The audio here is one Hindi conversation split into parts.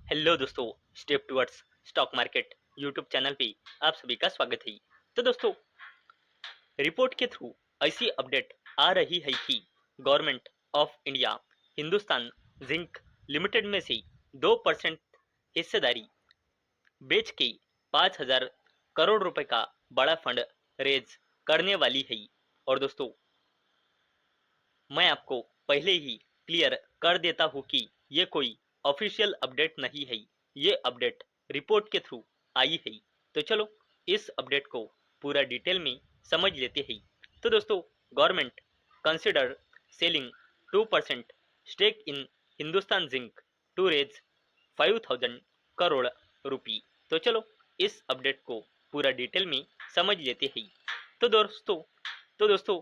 हेलो दोस्तों, step towards stock market YouTube channel पे आप सभी का स्वागत है। तो दोस्तों, रिपोर्ट के थ्रू ऐसी अपडेट आ रही है कि government of India Hindustan zinc limited में से 2% हिस्सेदारी बेच के 5,000 करोड़ रुपए का बड़ा फंड रेज करने वाली है। और दोस्तों, मैं आपको पहले ही क्लियर कर देता हूँ कि ये कोई ऑफिशियल अपडेट नहीं है, ये अपडेट रिपोर्ट के थ्रू आई है। तो चलो इस अपडेट को पूरा डिटेल में समझ लेते हैं। तो दोस्तों, government consider selling 2% stake in Hindustan Zinc to raise 5,000 crore rupee. तो चलो इस अपडेट को पूरा डिटेल में समझ लेते हैं। तो दोस्तों तो दोस्तों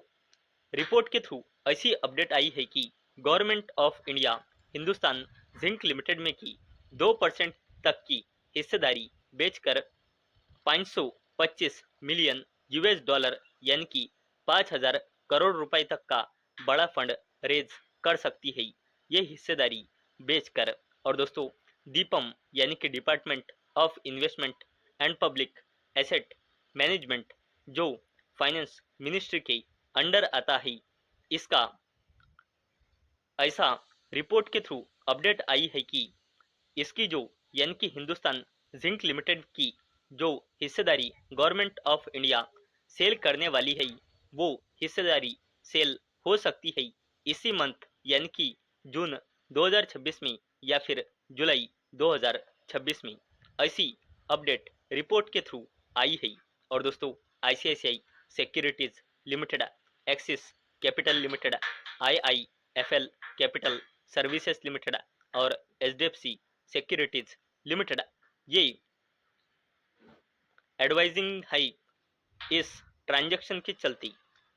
रिपोर्ट के थ्रू ऐसी अपडेट आई है कि government of India Hindustan zinc limited में की 2% तक की हिस्सेदारी बेचकर 525 मिलियन यूएस डॉलर यानी कि 5,000 करोड़ रुपए तक का बड़ा फंड रेज कर सकती है। ये हिस्सेदारी बेचकर। और दोस्तों, दीपम यानी कि department of investment and public asset management, जो फाइनेंस मिनिस्ट्री के अंडर आता है, इसका ऐसा रिपोर्ट के थ्रू अपडेट आई है कि इसकी जो यानी कि हिंदुस्तान जिंक लिमिटेड की जो हिस्सेदारी गवर्नमेंट ऑफ इंडिया सेल करने वाली है, वो हिस्सेदारी सेल हो सकती है इसी मंथ यानी कि जून 2026 में या फिर जुलाई 2026 में। ऐसी अपडेट रिपोर्ट के थ्रू आई है। और दोस्तों, ICICI securities limited, axis capital limited, IIFL capital services limited और एचडीएफसी सिक्योरिटीज लिमिटेड ये एडवाइजिंग है इस ट्रांजैक्शन के चलते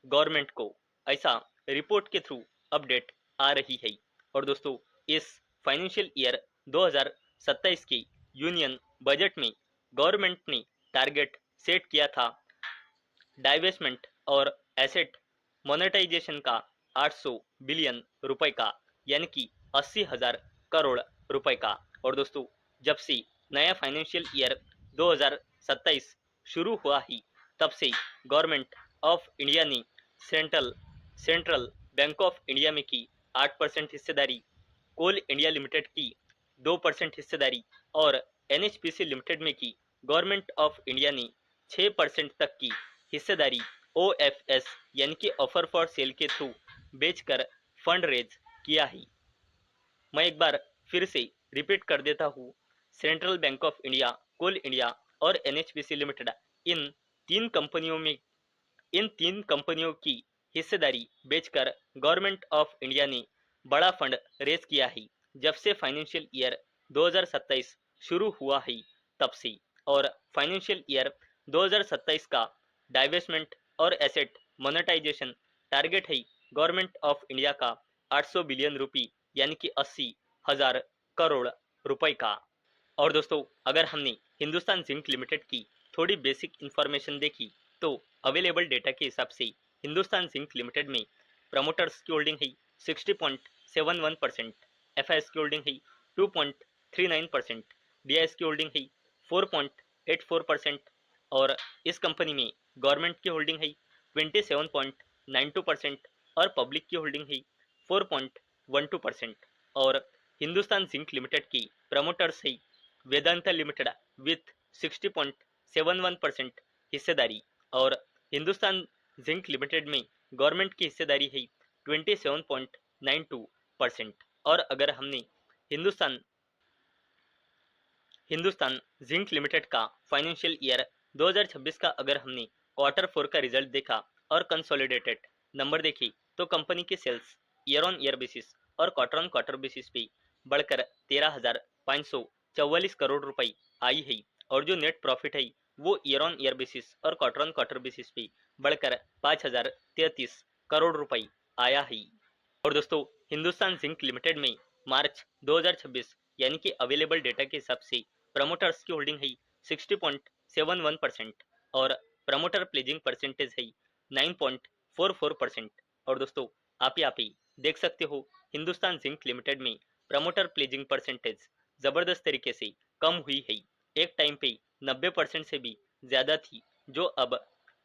गवर्नमेंट को, ऐसा रिपोर्ट के थ्रू अपडेट आ रही है। और दोस्तों, इस फाइनेंशियल ईयर 2027 के यूनियन बजट में गवर्नमेंट ने टारगेट सेट किया था डाइवेस्टमेंट और एसेट मोनेटाइजेशन का 800 बिलियन रुपए का, यानी कि 80,000 करोड़ रुपए का। और दोस्तों, जब से नया फाइनेंशियल ईयर 2027 शुरू हुआ ही, तब से गवर्नमेंट ऑफ इंडिया ने central central bank of India में की 8% हिस्सेदारी, कोल इंडिया लिमिटेड की 2% हिस्सेदारी और एनएचपीसी लिमिटेड में की गवर्नमेंट ऑफ इंडिया ने 6% तक की हिस्सेदारी ओएफएस यानी कि ऑफर फॉर सेल के थ्रू बेचकर फंड रेज किया है। मैं एक बार फिर से रिपीट कर देता हूँ, central bank of India, coal India और एनएचपीसी लिमिटेड, इन तीन कंपनियों में इन तीन कंपनियों की हिस्सेदारी बेचकर गवर्नमेंट ऑफ इंडिया ने बड़ा फंड रेज किया है जब से फाइनेंशियल ईयर 2027 शुरू हुआ है, तब से। और फाइनेंशियल ईयर 2027 का डाइवेस्टमेंट और एसेट मोनेटाइजेशन टारगेट है गवर्नमेंट ऑफ इंडिया का 800 बिलियन रुपी यानी कि 80,000 करोड़ रुपए का। और दोस्तों, अगर हमने हिंदुस्तान जिंक लिमिटेड की थोड़ी बेसिक इंफॉर्मेशन देखी, तो अवेलेबल डेटा के हिसाब से हिंदुस्तान जिंक लिमिटेड में प्रमोटर्स की होल्डिंग है 60.71%, एफआईएस की होल्डिंग है 2.39%, डीआईएस की होल्डिंग है 4.84% और इस कंपनी में गवर्नमेंट की होल्डिंग है 27.92% और पब्लिक की होल्डिंग है 4.12%। और हिंदुस्तान जिंक लिमिटेड की प्रमोटर्स है वेदांता लिमिटेड विथ 60.71% हिस्सेदारी और हिंदुस्तान जिंक लिमिटेड में गवर्नमेंट की हिस्सेदारी है 27.92%। और अगर हमने हिंदुस्तान हिंदुस्तान जिंक लिमिटेड का फाइनेंशियल ईयर 2026 का अगर हमने क्वार्टर 4 का रिजल्ट देखा और कंसोलिडेटेड नंबर देखी, तो कंपनी की sales year on year basis और क्वार्टर ऑन क्वार्टर बेसिस पे बढ़कर 13,544 करोड़ रुपए आई है। और जो नेट प्रॉफिट है वो ईयर ऑन ईयर बेसिस और क्वार्टर ऑन क्वार्टर बेसिस पे बढ़कर 5,033 करोड़ रुपए आया है। और दोस्तों, हिंदुस्तान जिंक लिमिटेड में मार्च 2026 यानी कि अवेलेबल डेटा के हिसाब से प्रमोटर्स की होल्डिंग है 60.71% और प्रमोटर प्लेजिंग परसेंटेज है 9.44%। और दोस्तों, आप यहाँ पे देख सकते हो हिंदुस्तान जिंक लिमिटेड में प्रमोटर प्लेजिंग परसेंटेज ज़बरदस्त तरीके से कम हुई है। एक टाइम पे 90% से भी ज़्यादा थी, जो अब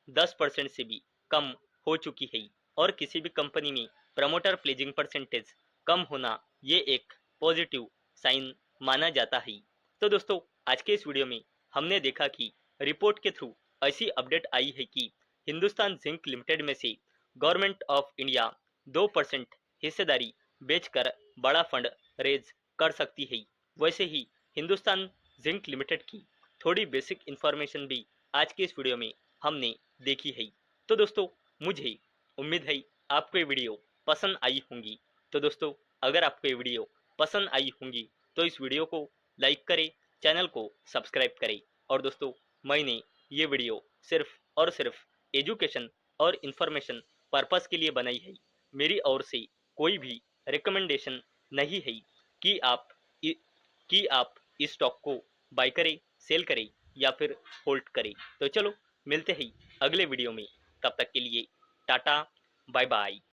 10% से भी कम हो चुकी है। और किसी भी कंपनी में प्रमोटर प्लेजिंग परसेंटेज कम होना ये एक पॉजिटिव साइन माना जाता है। तो दोस्तों, आज के इस वीडियो में हमने देखा कि रिपोर्ट के थ्रू ऐसी अपडेट आई है कि हिंदुस्तान जिंक लिमिटेड में से गवर्नमेंट ऑफ इंडिया 2% हिस्सेदारी बेचकर बड़ा फंड रेज कर सकती है। वैसे ही हिंदुस्तान जिंक लिमिटेड की थोड़ी बेसिक इंफॉर्मेशन भी आज के इस वीडियो में हमने देखी है। तो दोस्तों, मुझे उम्मीद है आपको ये वीडियो पसंद आई होंगी। तो दोस्तों, अगर आपको ये वीडियो पसंद आई होंगी तो इस वीडियो को लाइक करें, चैनल को सब्सक्राइब करें। और दोस्तों, मैंने ये वीडियो सिर्फ और सिर्फ एजुकेशन और इन्फॉर्मेशन पर्पस के लिए बनाई है। मेरी ओर से कोई भी रिकमेंडेशन नहीं है कि आप इस स्टॉक को बाय करें, सेल करें या फिर होल्ड करें। तो चलो, मिलते हैं अगले वीडियो में। तब तक के लिए टाटा, बाय बाय।